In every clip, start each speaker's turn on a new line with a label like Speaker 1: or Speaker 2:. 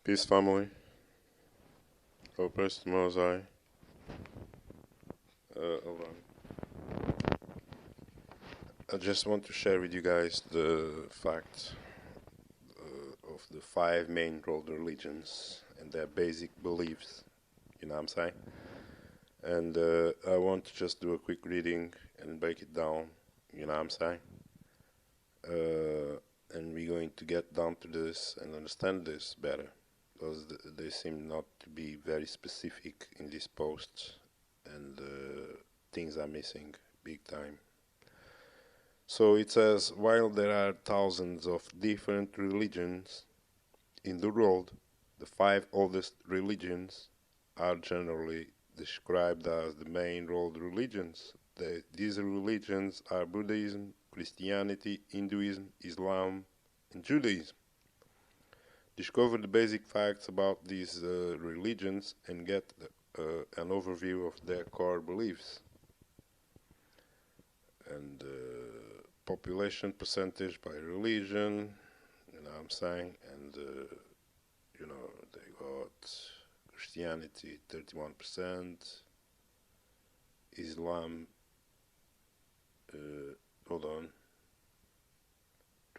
Speaker 1: Peace, family. Oh, praise the Most High. Hold on. I just want to share with you guys the fact of the five main world religions and their basic beliefs. You know what I'm saying? And I want to just do a quick reading and break it down. You know what I'm saying? And we're going to get down to this and understand this better, because they seem not to be very specific in this post, and things are missing big time. So it says, while there are thousands of different religions in the world, the five oldest religions are generally described as the main world religions. These religions are Buddhism, Christianity, Hinduism, Islam, and Judaism. Discover the basic facts about these religions and get an overview of their core beliefs. And population percentage by religion, you know what I'm saying? And, they got Christianity 31%, Islam,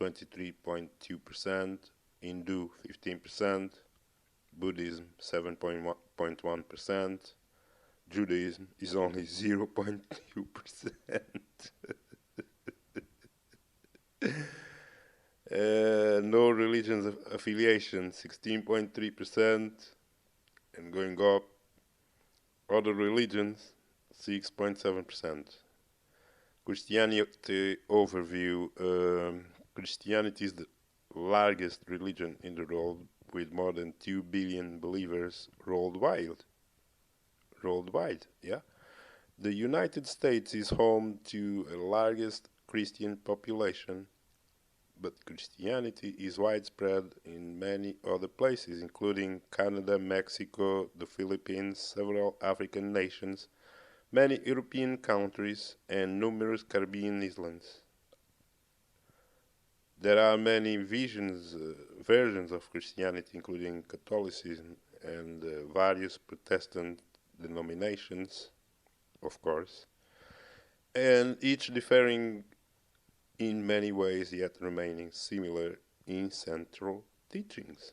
Speaker 1: 23.2%, Hindu 15%, Buddhism 7.1%, Judaism is only 0.2%. No religions affiliation 16.3%, and going up, other religions 6.7%. Christianity overview. Christianity is the largest religion in the world, with more than 2 billion believers worldwide. Yeah. The United States is home to the largest Christian population, but Christianity is widespread in many other places, including Canada, Mexico, the Philippines, several African nations, many European countries, and numerous Caribbean islands. There are many versions of Christianity, including Catholicism and various Protestant denominations, of course, and each differing in many ways, yet remaining similar in central teachings.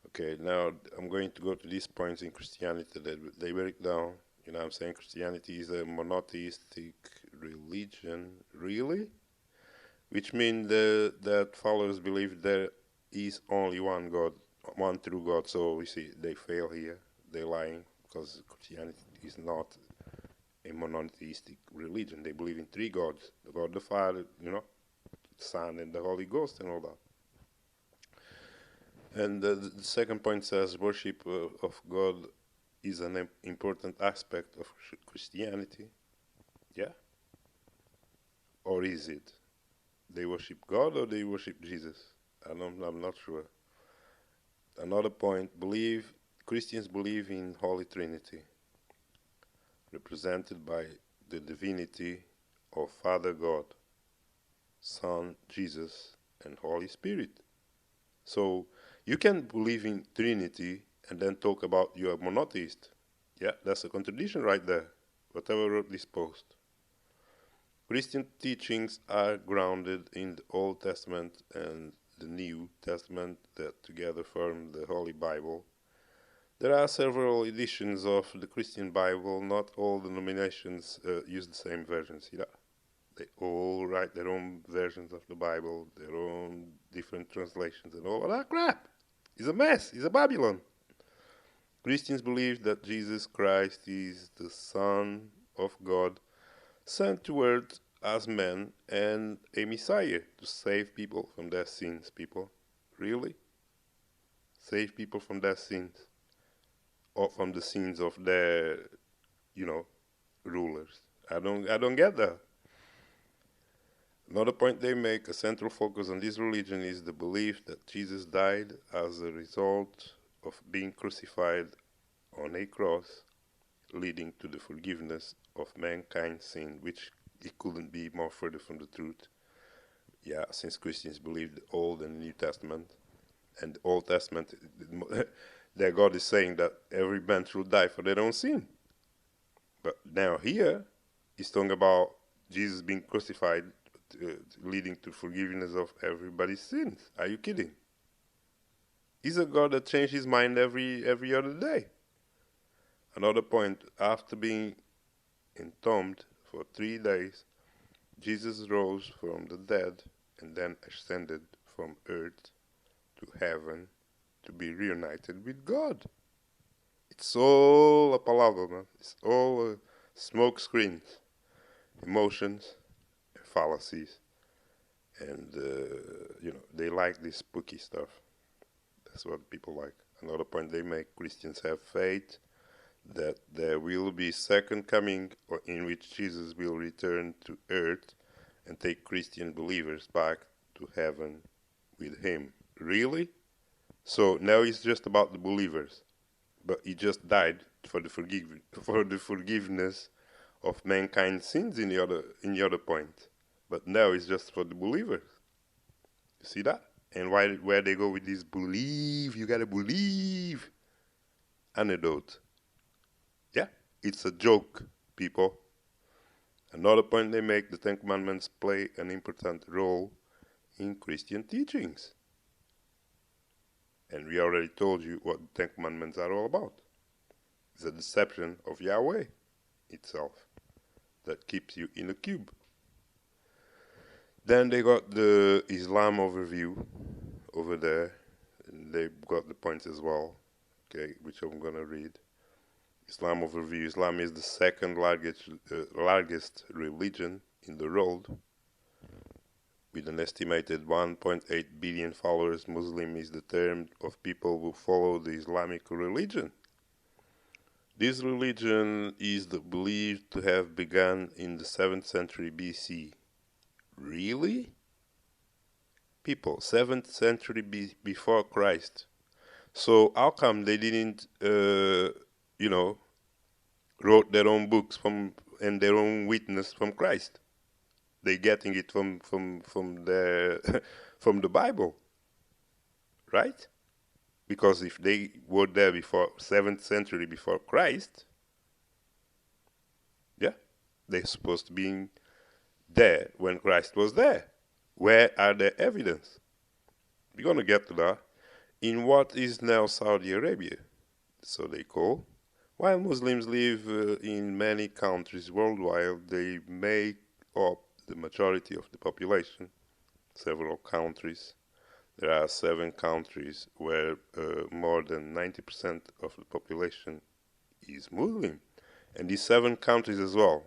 Speaker 1: Okay, now I'm going to go to these points in Christianity that they break down. You know what I'm saying? Christianity is a monotheistic religion, really? Which means that followers believe there is only one God, one true God. So we see they fail here, they're lying, because Christianity is not a monotheistic religion. They believe in three gods: the God the Father, the Son, and the Holy Ghost, and all that. And the second point says worship of God is an important aspect of Christianity. Yeah? Or is it? They worship God or they worship Jesus? I'm not sure. Another point, Christians believe in Holy Trinity, represented by the divinity of Father God, Son Jesus, and Holy Spirit. So you can believe in Trinity and then talk about you are monotheist. Yeah, that's a contradiction right there, whatever wrote this post. Christian teachings are grounded in the Old Testament and the New Testament that together form the Holy Bible. There are several editions of the Christian Bible. Not all denominations use the same versions. Yeah. They all write their own versions of the Bible, their own different translations, and all of that crap. It's a mess. It's a Babylon. Christians believe that Jesus Christ is the Son of God, sent to earth as man and a Messiah to save people from their sins. People, really? Save people from their sins? Or from the sins of their, rulers? I don't get that. Another point they make, a central focus on this religion is the belief that Jesus died as a result of being crucified on a cross, leading to the forgiveness of mankind's sin, which it couldn't be more further from the truth. Yeah, since Christians believe the Old and New Testament, And the Old Testament, their God is saying that every man should die for their own sin. But now here, he's talking about Jesus being crucified, leading to forgiveness of everybody's sins. Are you kidding? He's a God that changed his mind every other day. Another point, after being entombed for 3 days, Jesus rose from the dead and then ascended from earth to heaven to be reunited with God. It's all a palaver, man. It's all smoke screens, emotions, and fallacies. And, they like this spooky stuff. That's what people like. Another point they make, Christians have faith that there will be second coming in which Jesus will return to earth and take Christian believers back to heaven with him. Really? So now it's just about the believers, but he just died for the forgiveness of mankind's sins in the other point. But now it's just for the believers. You see that? And where they go with this believe, you gotta believe anecdote. Yeah, it's a joke, people. Another point they make, the Ten Commandments play an important role in Christian teachings. And we already told you what the Ten Commandments are all about. It's a deception of Yahweh itself that keeps you in a cube. Then they got the Islam overview over there. And they got the points as well, okay, which I'm going to read. Islam overview. Islam is the second largest religion in the world. With an estimated 1.8 billion followers, Muslim is the term of people who follow the Islamic religion. This religion is believed to have begun in the 7th century BC. Really? People, 7th century before Christ. So how come they didn't, wrote their own books and their own witness from Christ? They getting it from the from the Bible, right? Because if they were there before 7th century before Christ, yeah, they're supposed to be there when Christ was there. Where are the evidence? We're gonna get to that. In what is now Saudi Arabia, so they call. While Muslims live in many countries worldwide, they make up the majority of the population. Several countries. There are 7 countries where more than 90% of the population is Muslim. And these 7 countries as well,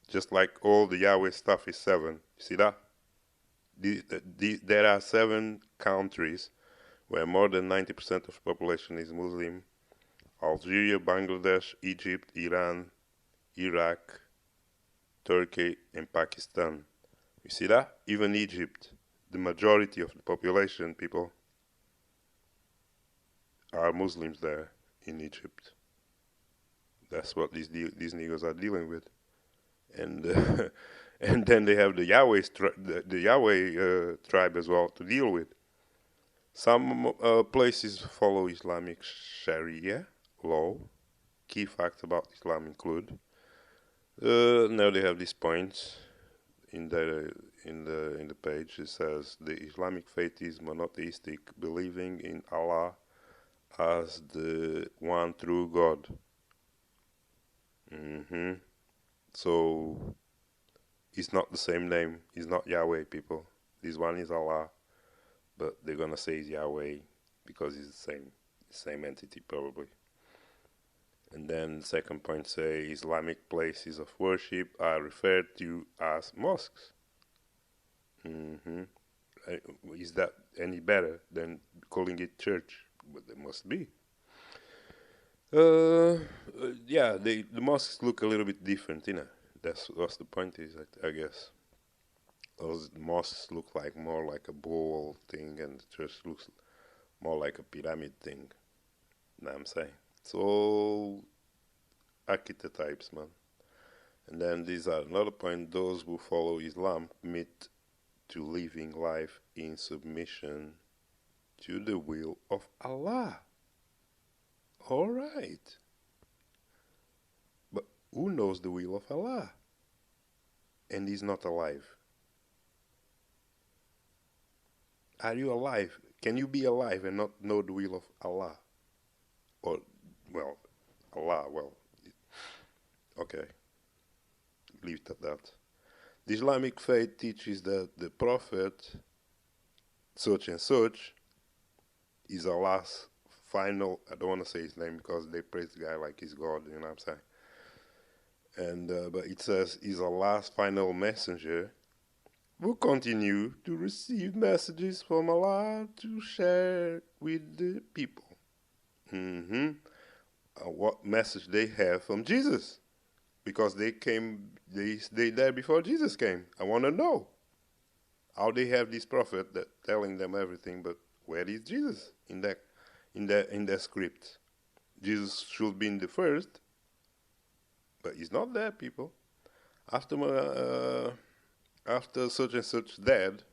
Speaker 1: just like all the Yahweh stuff is 7. You see that? There are 7 countries where more than 90% of the population is Muslim. Algeria, Bangladesh, Egypt, Iran, Iraq, Turkey, and Pakistan. You see that? Even Egypt, the majority of the population, people, are Muslims there in Egypt. That's what these niggas are dealing with. And and then they have the Yahweh tribe as well to deal with. Some places follow Islamic Sharia law. Key facts about Islam include. Now they have these points in the page. It says the Islamic faith is monotheistic, believing in Allah as the one true God. So it's not the same name. It's not Yahweh, people. This one is Allah, but they're gonna say it's Yahweh because it's the same entity probably. And then second point say Islamic places of worship are referred to as mosques. Is that any better than calling it church? But they must be. Yeah, the mosques look a little bit different, you know. That's what the point is, I guess. Those mosques look like more like a bowl thing, and the church looks more like a pyramid thing. You know what I'm saying? It's all archetypes, man. And then these are another point. Those who follow Islam commit to living life in submission to the will of Allah. All right. But who knows the will of Allah and is not alive? Are you alive? Can you be alive and not know the will of Allah? Or, well, Allah, well, okay, leave it at that. The Islamic faith teaches that the Prophet, such and such, is Allah's final, I don't want to say his name because they praise the guy like he's God, you know what I'm saying? And, but it says he's Allah's final messenger who continue to receive messages from Allah to share with the people. What message they have from Jesus? Because they came, they there before Jesus came. I want to know how they have this prophet that telling them everything, but where is Jesus in that script? Jesus should be in the first, but he's not there, people. After such and such dead,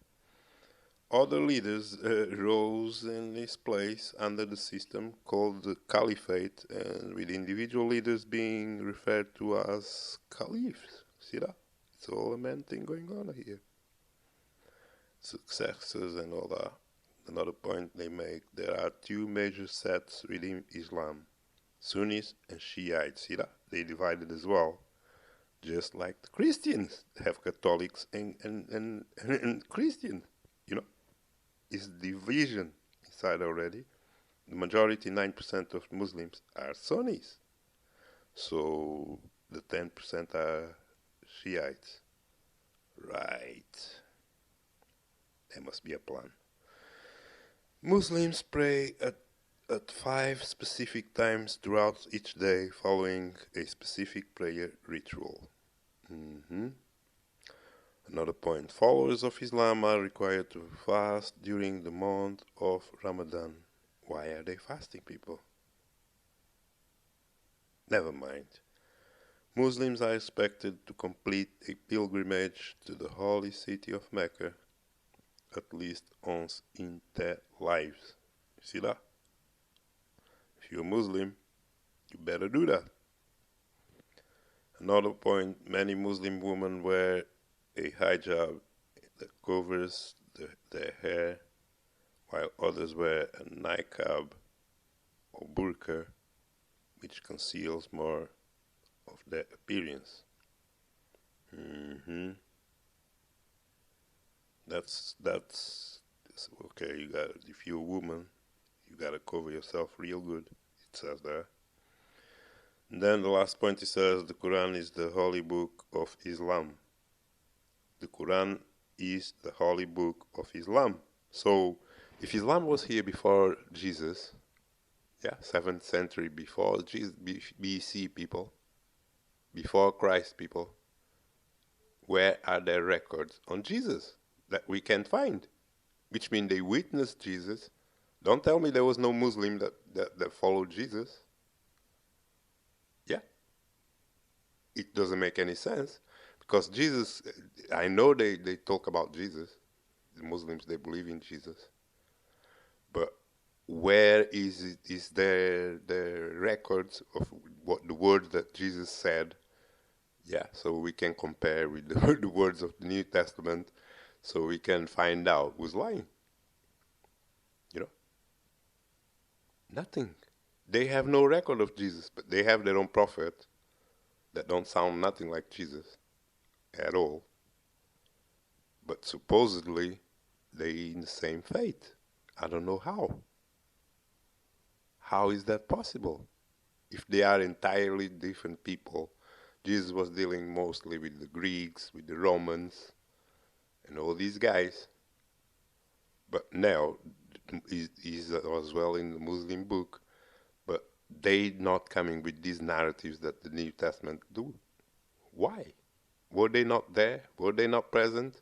Speaker 1: other leaders rose in his place under the system called the Caliphate, and with individual leaders being referred to as caliphs. See that? It's all a man thing going on here. Successors and all that. Another point they make, there are two major sects within Islam, Sunnis and Shiites. See that? They divided as well. Just like the Christians have Catholics and Christians, you know. Is division inside already. The majority, 9% of Muslims, are Sunnis. So the 10% are Shiites. Right. There must be a plan. Muslims pray at 5 specific times throughout each day following a specific prayer ritual. Another point, followers of Islam are required to fast during the month of Ramadan. Why are they fasting, people? Never mind. Muslims are expected to complete a pilgrimage to the holy city of Mecca at least once in their lives. You see that? If you're a Muslim, you better do that. Another point, many Muslim women wear a hijab that covers their hair, while others wear a niqab or burqa, which conceals more of their appearance. That's okay. You got, if you're a woman, you gotta cover yourself real good. It says there. And then the last point, it says the Quran is the holy book of Islam. The Quran is the holy book of Islam. So, if Islam was here before Jesus, 7th century before Jesus, BC people, before Christ people, where are their records on Jesus that we can't find? Which means they witnessed Jesus. Don't tell me there was no Muslim that followed Jesus. Yeah. It doesn't make any sense. Because Jesus, I know they talk about Jesus. The Muslims, they believe in Jesus. But where is their records of what the words that Jesus said? Yeah, so we can compare with the words of the New Testament, so we can find out who's lying. You know? Nothing. They have no record of Jesus, but they have their own prophet that don't sound nothing like Jesus at all. But supposedly, they in the same faith. I don't know how. How is that possible? If they are entirely different people, Jesus was dealing mostly with the Greeks, with the Romans, and all these guys. But now, he's as well in the Muslim book, but they not coming with these narratives that the New Testament do. Why? Were they not there? Were they not present?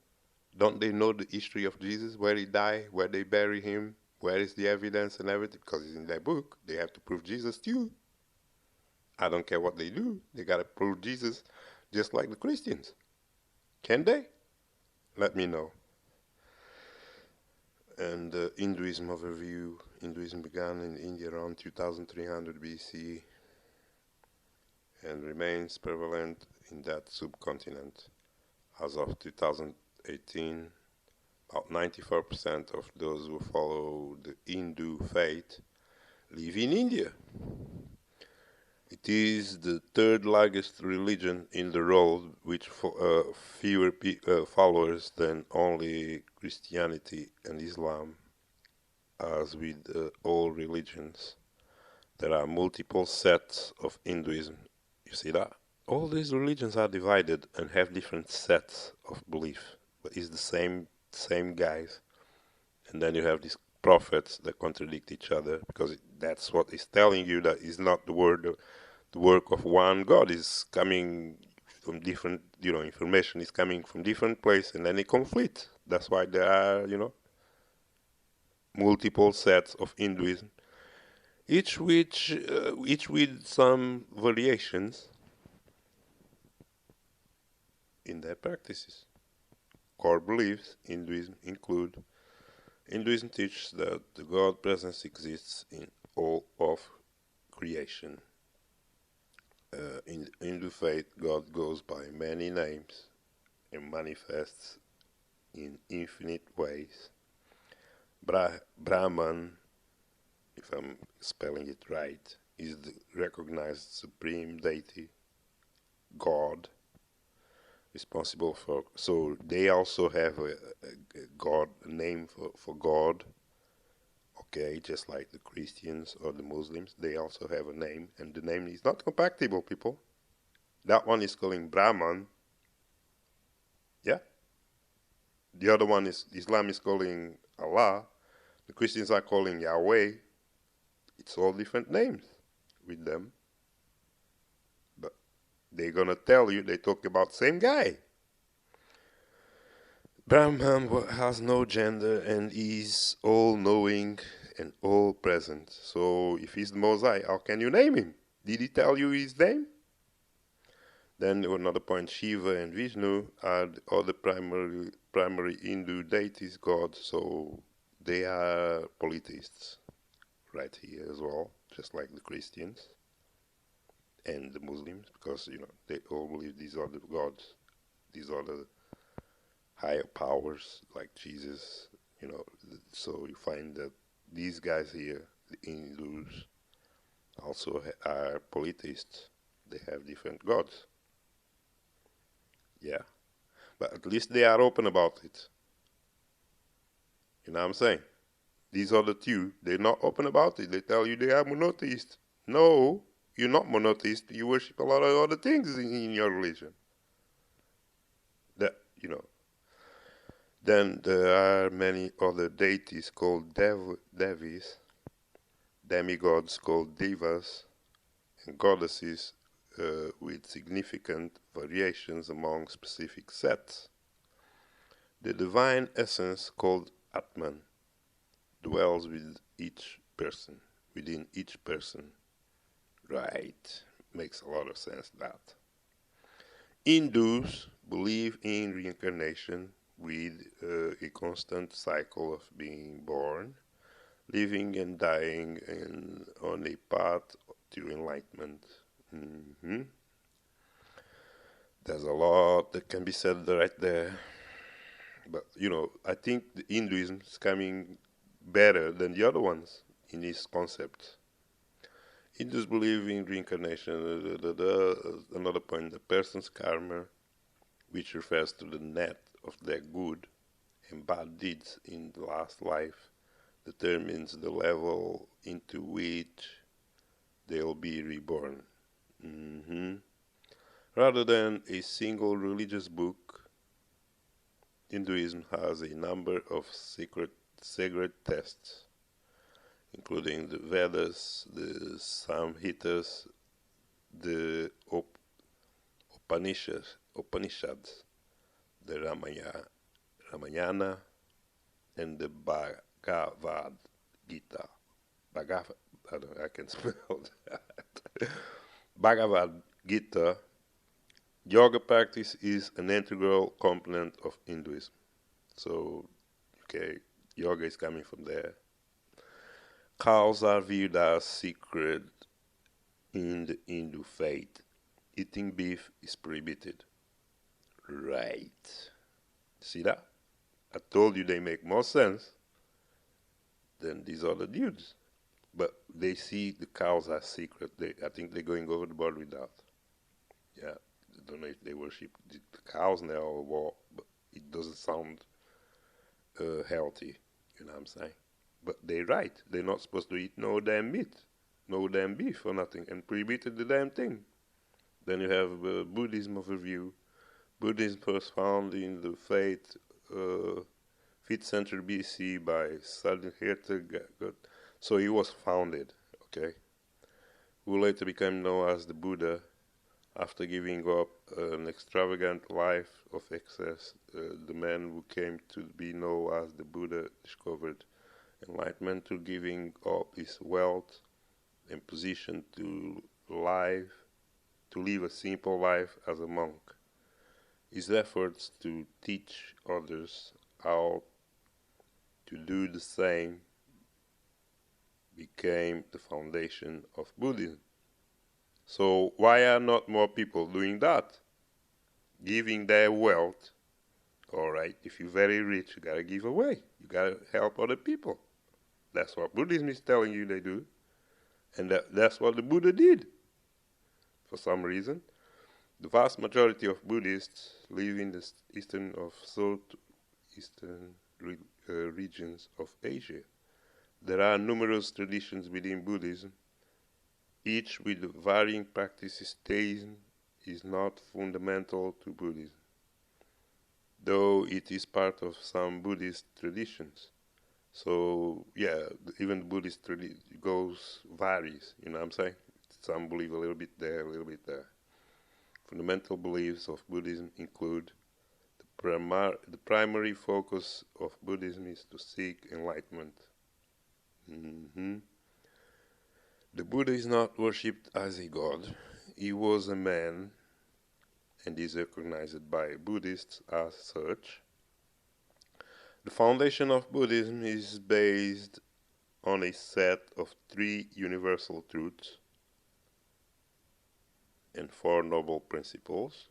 Speaker 1: Don't they know the history of Jesus, where he died, where they bury him, where is the evidence and everything? Because it's in their book. They have to prove Jesus too. I don't care what they do. They got to prove Jesus just like the Christians. Can they? Let me know. And Hinduism overview. Hinduism began in India around 2300 BC and remains prevalent in that subcontinent. As of 2018, about 94% of those who follow the Hindu faith live in India. It is the third largest religion in the world, with fewer followers than only Christianity and Islam. As with all religions, there are multiple sets of Hinduism. You see that? All these religions are divided and have different sets of belief, but it's the same guys. And then you have these prophets that contradict each other, because that's what it's telling you, that is not the work of one God. Is coming from different, information is coming from different places, and then it conflicts. That's why there are, multiple sets of Hinduism, each with some variations in their practices. Core beliefs Hinduism teaches that the God presence exists in all of creation. In Hindu faith, God goes by many names and manifests in infinite ways. Brahman, if I'm spelling it right, is the recognized supreme deity, God, responsible for. So they also have a God, a name for God. Okay, just like the Christians or the Muslims, they also have a name, and the name is not compatible, people. That one is calling Brahman. Yeah. The other one is Islam is calling Allah. The Christians are calling Yahweh. It's all different names with them. But they're going to tell you they talk about same guy. Brahman has no gender and is all-knowing and all-present. So if he's the Most High, how can you name him? Did he tell you his name? Then another point, Shiva and Vishnu are the other primary Hindu deities, gods, so they are polytheists right here as well, just like the Christians and the Muslims, because, they all believe these are the gods, these are the higher powers, like Jesus, so you find that these guys here, the Hindus, also are polytheists. They have different gods. Yeah. But at least they are open about it. You know what I'm saying? These other two, they're not open about it. They tell you they are monotheists. No, you're not monotheist. You worship a lot of other things in your religion. That, Then there are many other deities called devis, demigods called divas, and goddesses with significant variations among specific sets. The divine essence called Atman dwells within each person. Right. Makes a lot of sense, that. Hindus believe in reincarnation with a constant cycle of being born, living and dying, and on a path to enlightenment. There's a lot that can be said right there. But, I think the Hinduism is coming better than the other ones in this concept. Hindus believe in reincarnation. Another point, the person's karma, which refers to the net of their good and bad deeds in the last life, determines the level into which they'll be reborn. Rather than a single religious book, Hinduism has a number of sacred texts, including the Vedas, the Samhitas, the Upanishads, the Ramayana, and the Bhagavad Gita. I can spell that. Bhagavad Gita. Yoga practice is an integral component of Hinduism. So, okay, Yoga is coming from there. Cows are viewed as sacred in the Hindu faith. Eating beef is prohibited. Right. See that? I told you they make more sense than these other dudes. But they see the cows as sacred. I think they're going over the board with that. Yeah, I don't know if they worship the cows now or what, but it doesn't sound healthy. You know what I'm saying? But they're right. They're not supposed to eat no damn meat, no damn beef or nothing, and prohibited the damn thing. Then you have Buddhism overview. Buddhism was found in the faith 5th century BC by Siddhartha. So he was founded, okay? Who later became known as the Buddha after giving up an extravagant life of excess. The man who came to be known as the Buddha discovered enlightenment through giving up his wealth and position to live a simple life as a monk. His efforts to teach others how to do the same became the foundation of Buddhism. So why are not more people doing that? Giving their wealth. All right, if you're very rich, you gotta give away. You gotta help other people. That's what Buddhism is telling you they do. And that's what the Buddha did. For some reason, the vast majority of Buddhists live in the eastern of southeastern regions of Asia. There are numerous traditions within Buddhism, each with varying practices. Theism is not fundamental to Buddhism, though it is part of some Buddhist traditions. So yeah, even the Buddhist varies, you know what I'm saying? Some believe a little bit there, a little bit there. Fundamental beliefs of Buddhism include the primary focus of Buddhism is to seek enlightenment. The Buddha is not worshipped as a god. He was a man and is recognized by Buddhists as such. The foundation of Buddhism is based on a set of 3 universal truths and 4 noble principles.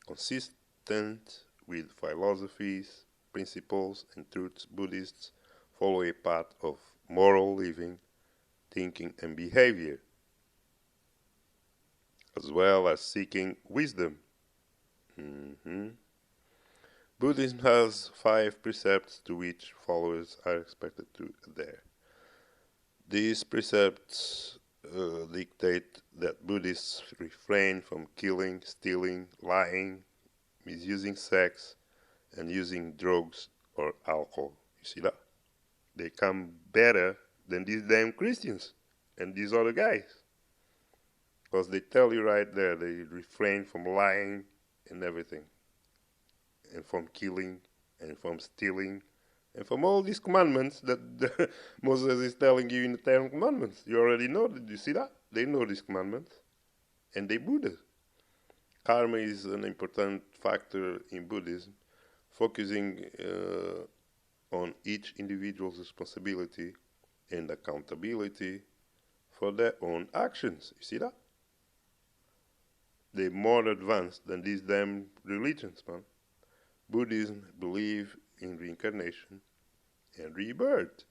Speaker 1: Consistent with philosophies, principles, and truths, Buddhists follow a path of moral living, thinking, and behavior, as well as seeking wisdom. Buddhism has 5 precepts to which followers are expected to adhere. These precepts dictate that Buddhists refrain from killing, stealing, lying, misusing sex, and using drugs or alcohol. You see that? They come better than these damn Christians and these other guys. Because they tell you right there, they refrain from lying and everything. And from killing, and from stealing, and from all these commandments that Moses is telling you in the 10 Commandments. You already know, did you see that? They know these commandments, and they Buddha. Karma is an important factor in Buddhism, focusing on each individual's responsibility and accountability for their own actions. You see that? They're more advanced than these damn religions, man. Buddhism believes in reincarnation and rebirth.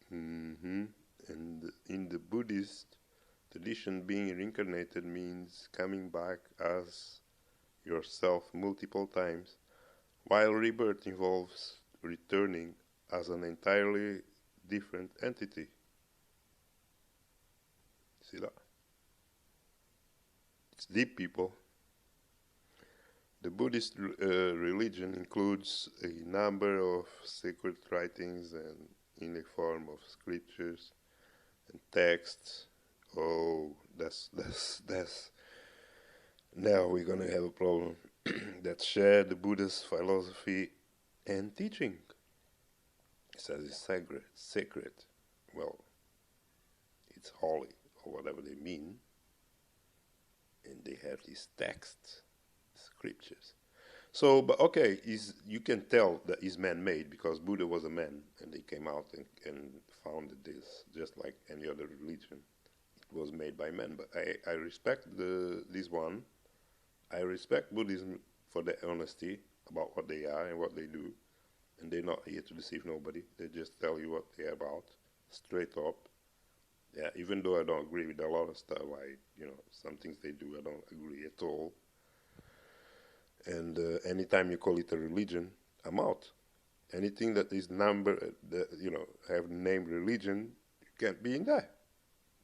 Speaker 1: And in the Buddhist tradition, being reincarnated means coming back as yourself multiple times, while rebirth involves returning as an entirely different entity. See that? It's deep, people. The Buddhist religion includes a number of sacred writings and in the form of scriptures and texts. Oh, that's now we're gonna have a problem. That share the Buddha's philosophy and teaching. It says it's sacred. Well, it's holy or whatever they mean. And they have these texts, scriptures. So, but okay, you can tell that he's man-made because Buddha was a man, and he came out and founded this, just like any other religion. It was made by men. But I respect this one. I respect Buddhism for their honesty about what they are and what they do, and they're not here to deceive nobody. They just tell you what they're about, straight up. Yeah, even though I don't agree with a lot of stuff, like some things they do, I don't agree at all. And anytime you call it a religion, I'm out. Anything that is have the name religion, you can't be in there.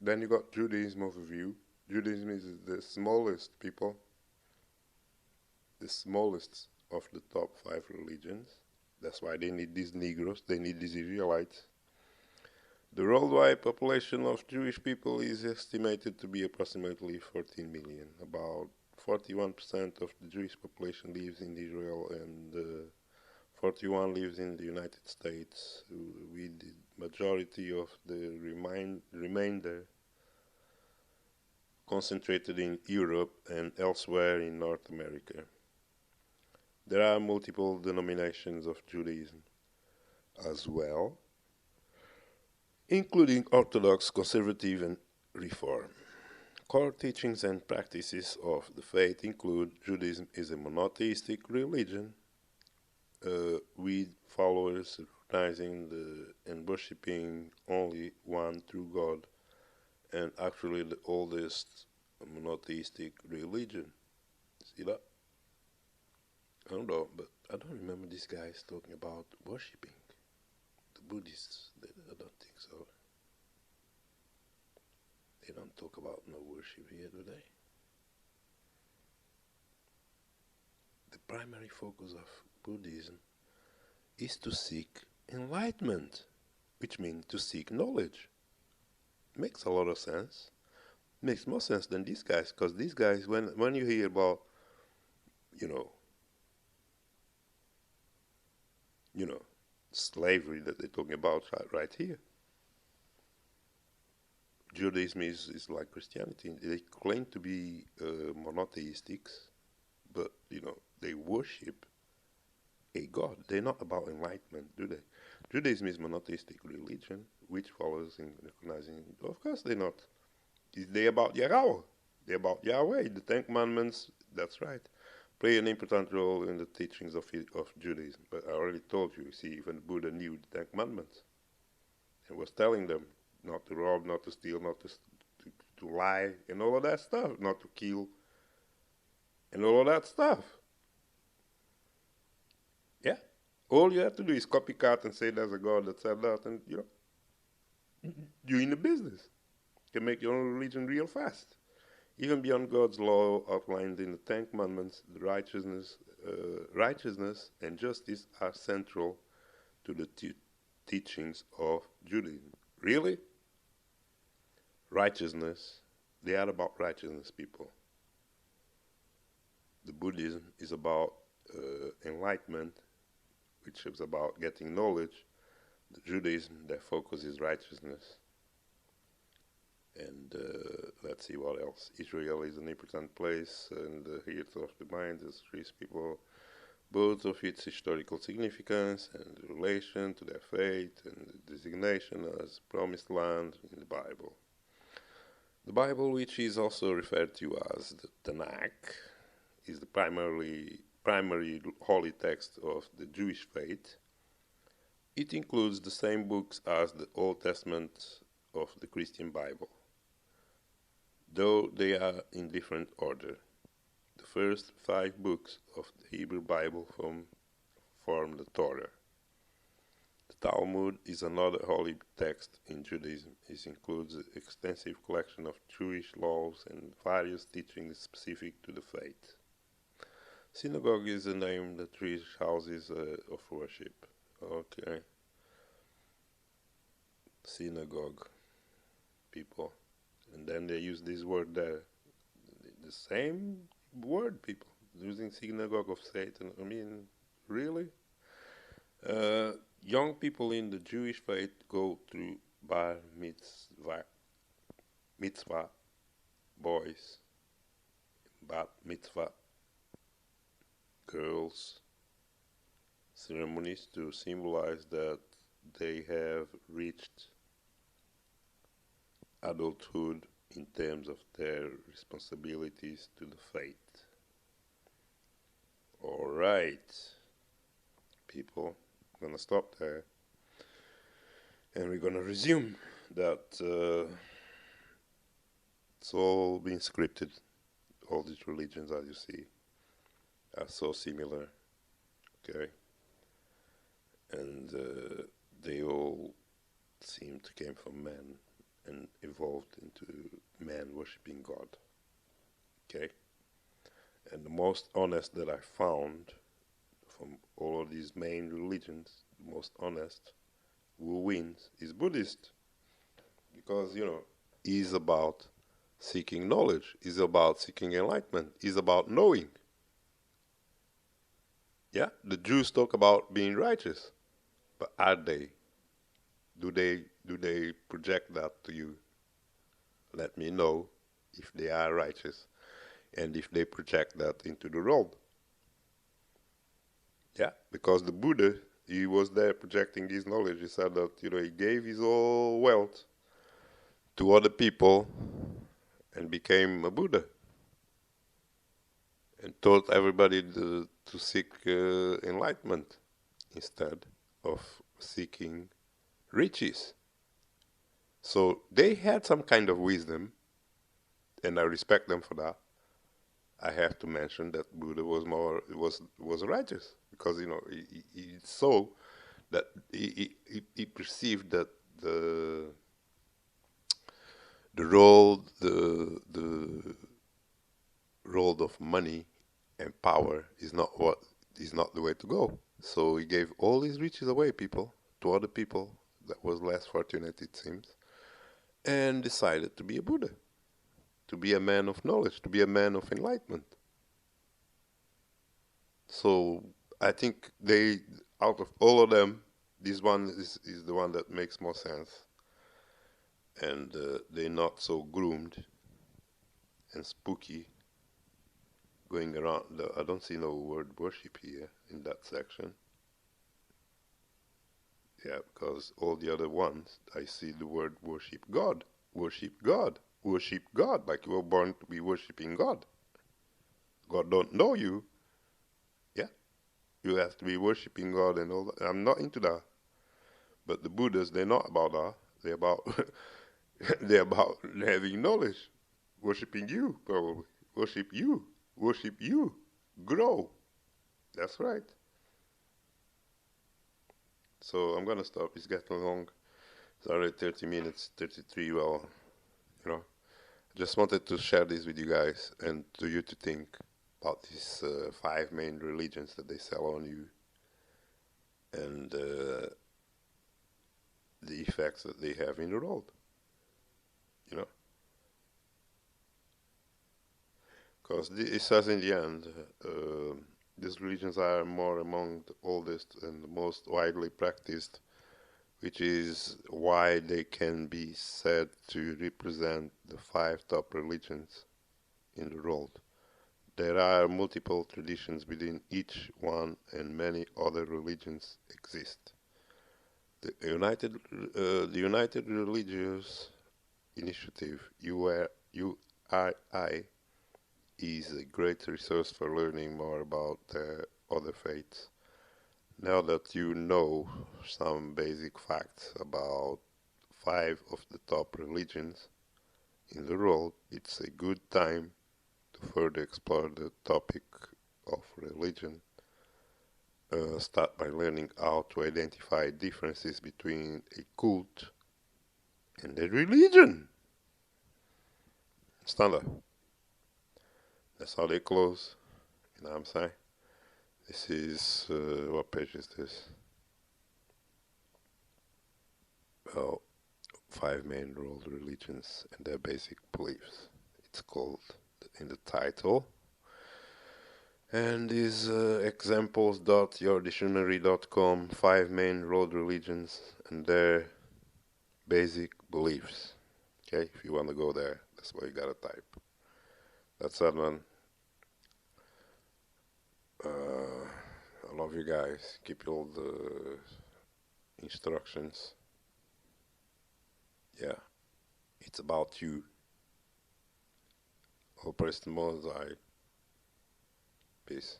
Speaker 1: Then you got Judaism overview. Judaism is the smallest people, the smallest of the top 5 religions. That's why they need these Negroes, they need these Israelites. The worldwide population of Jewish people is estimated to be approximately 14 million. About 41% of the Jewish population lives in Israel, and 41 lives in the United States, with the majority of the remainder concentrated in Europe and elsewhere in North America. There are multiple denominations of Judaism as well, including Orthodox, Conservative, and Reform. Core teachings and practices of the faith include Judaism is a monotheistic religion with followers recognizing and worshipping only one true God, and actually the oldest monotheistic religion. See that? I don't know, but I don't remember these guys talking about worshipping. The Buddhists, I don't think so. They don't talk about no worship here, do they? The primary focus of Buddhism is to seek enlightenment, which means to seek knowledge. Makes a lot of sense. Makes more sense than these guys, because these guys, when you hear about, slavery that they're talking about right here, Judaism is like Christianity. They claim to be monotheistics, but they worship a God. They're not about enlightenment, do they? Judaism is monotheistic religion, which follows in recognizing. Of course, they're not. They're about Yahweh. They're about Yahweh. The Ten Commandments. That's right. Play an important role in the teachings of Judaism. But I already told you. See, even Buddha knew the Ten Commandments and was telling them not to rob, not to steal, not to lie, and all of that stuff, not to kill, and all of that stuff. Yeah. All you have to do is copycat and say there's a God that said that, and you're in the business. You can make your own religion real fast. Even beyond God's law outlined in the Ten Commandments, the righteousness and justice are central to the teachings of Judaism. Really? Righteousness. They are about righteousness, people. The Buddhism is about enlightenment, which is about getting knowledge. The Judaism, their focus is righteousness. And let's see what else. Israel is an important place in the heart of the mind as Jewish people, both of its historical significance and relation to their faith and the designation as promised land in the Bible. The Bible, which is also referred to as the Tanakh, is the primary holy text of the Jewish faith. It includes the same books as the Old Testament of the Christian Bible, though they are in different order. The first 5 books of the Hebrew Bible form the Torah. The Talmud is another holy text in Judaism. It includes an extensive collection of Jewish laws and various teachings specific to the faith. Synagogue is the name that Jewish houses of worship. Okay. Synagogue, people. And then they use this word there. The same word, people. Using synagogue of Satan. I mean, really? Young people in the Jewish faith go through bar mitzvah, boys, bat mitzvah, girls' ceremonies to symbolize that they have reached adulthood in terms of their responsibilities to the faith. Alright, people, I'm gonna stop there and we're gonna resume that it's all been scripted. All these religions, as you see, are so similar, okay? And they all seem to came from man and evolved into man worshipping God, okay? And the most honest that I found from all of these main religions, the most honest, who wins is Buddhist. Because, is about seeking knowledge, is about seeking enlightenment, is about knowing. Yeah, the Jews talk about being righteous, but are they? Do they project that to you? Let me know if they are righteous and if they project that into the world. Yeah, because the Buddha, he was there projecting his knowledge. He said that, he gave his whole wealth to other people and became a Buddha and taught everybody to seek enlightenment instead of seeking riches. So they had some kind of wisdom, and I respect them for that. I have to mention that Buddha was righteous because he saw that he perceived that the role of money and power is not the way to go. So he gave all his riches away, to other people that was less fortunate, it seems, and decided to be a Buddha, to be a man of knowledge, to be a man of enlightenment. So I think out of all of them, this one is the one that makes more sense. And they're not so groomed and spooky going around. I don't see no word worship here in that section. Yeah, because all the other ones, I see the word worship God, worship God, worship God, like you were born to be worshiping God. God don't know you. Yeah, you have to be worshiping God and all that. I'm not into that. But the Buddhas, they're not about that. They're about they're about having knowledge, worshiping you, probably. Worship you, grow. That's right. So I'm gonna stop. It's getting long. It's already 30 minutes, 33. Well, I just wanted to share this with you guys and to you to think about these 5 main religions that they sell on you and the effects that they have in the world. Because it says in the end, these religions are more among the oldest and the most widely practiced, which is why they can be said to represent the 5 top religions in the world. There are multiple traditions within each one, and many other religions exist. The United Religious Initiative, URI, is a great resource for learning more about other faiths. Now that you know some basic facts about 5 of the top religions in the world, it's a good time to further explore the topic of religion. Start by learning how to identify differences between a cult and a religion. Standard. That's how they close. You know what I'm saying? This is, what page is this? Well, 5 main world religions and their basic beliefs. It's called in the title. And is examples.yourdictionary.com, 5 main world religions and their basic beliefs. Okay, if you want to go there, that's what you gotta type. That's that one. love you guys. Keep all the instructions. Yeah, it's about you. All praise the Most High. Peace.